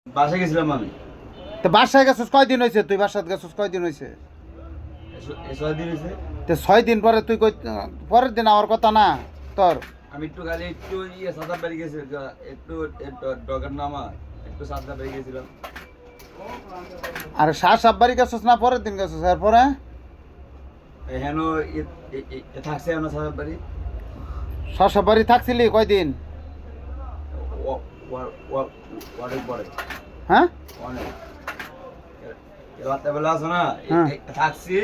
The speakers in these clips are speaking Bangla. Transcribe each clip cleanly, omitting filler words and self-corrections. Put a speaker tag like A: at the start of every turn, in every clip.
A: বাসায় গেছিলাম আমি।
B: তো বাসায় গেছিস কয়দিন হয়েছে? তুই বাসায় গেছিস কয়দিন হয়েছে?
A: 6 দিন হয়েছে।
B: তো 6 দিন পরে তুই কই পরের দিন আমার কথা না তোর?
A: আমি একটু খালি একটু সাঁতার বাড়ি গেছি, একটু ডগার নামা একটু সাঁতার বাড়ি গেছিলাম।
B: আর শাহ বাড়ি গেছিস না পরের দিন গেছিস? এরপরে
A: হেন থাকছে হেন সাঁতার বাড়ি।
B: শাহ বাড়ি থাকছিলি কয়দিন?
A: অনেক পরে
B: হ্যাঁ
A: অনেক রাত্রেবেলা আছে না,
B: হ্যাঁ।
A: থাকছি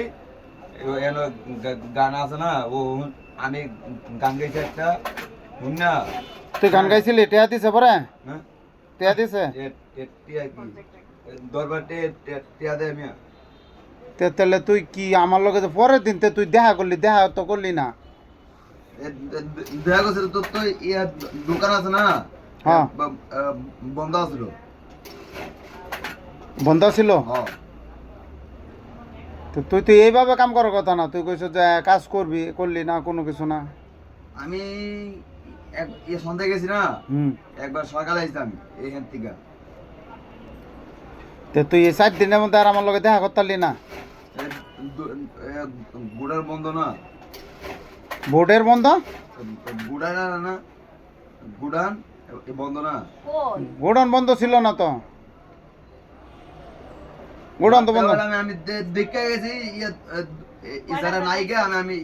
A: এন গান আছে না, ও আমি গান গাইছি একটা শুন না।
B: তুই গান গাইছিলি? টেয়া দিছে পরে?
A: হ্যাঁ
B: টেয়া দিছে?
A: দরবার টিয়া দেয় আমি।
B: তাহলে তুই কি আমার লগে যে পরের দিন তুই দেখা করলি? দেখা তো করলি না।
A: দেখা করছিল তোর তো ইয়া দোকান আছে না,
B: হ্যাঁ
A: বন্ধ আছিল।
B: বন্ধ ছিল?
A: হ্যাঁ
B: তো তুই এইভাবে কাম করার কথা না। তুই কইছ যে কাজ করবি, করলি না কোনো কিছু না।
A: আমি সন্ধ্যায় গেছি না,
B: হুম।
A: একবার সকালে আসতাম এইখান থেকে।
B: তো তুই এই 4 দিনের মধ্যে আর আমার লগে দেখা করতালি না?
A: গুড়ার বন্ধ না,
B: বোর্ডের বন্ধ?
A: গুড়া না গুড়ান বন্ধ না।
B: গোডাউন বন্ধ ছিল না তো? গোডাউন তো বন্ধ।
A: আমি দেখে গেছি ইসারা নাই গে, আমি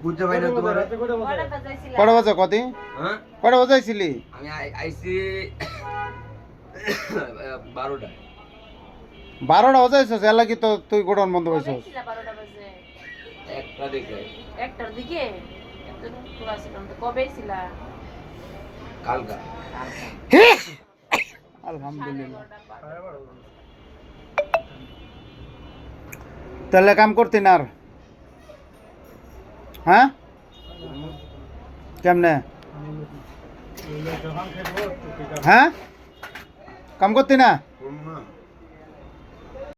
A: বুঝতে পারি না তোমার।
B: কটা বাজে কদি?
A: হ্যাঁ
B: কটা বাজাইছিলি?
A: আমি আইছি 12টায়।
B: 12টা বাজাইছিস? এর লাগি তো তুই গোডাউন বন্ধ হয়েছিস।
A: একটা দেখে
C: একটার দিকে কবে ছিলা?
A: কালকা।
B: আলহামদুলিল্লাহ। তাহলে কাম করতি না আর? হ্যাঁ কেমনে? হ্যাঁ কাম করতি না?
A: করবো না।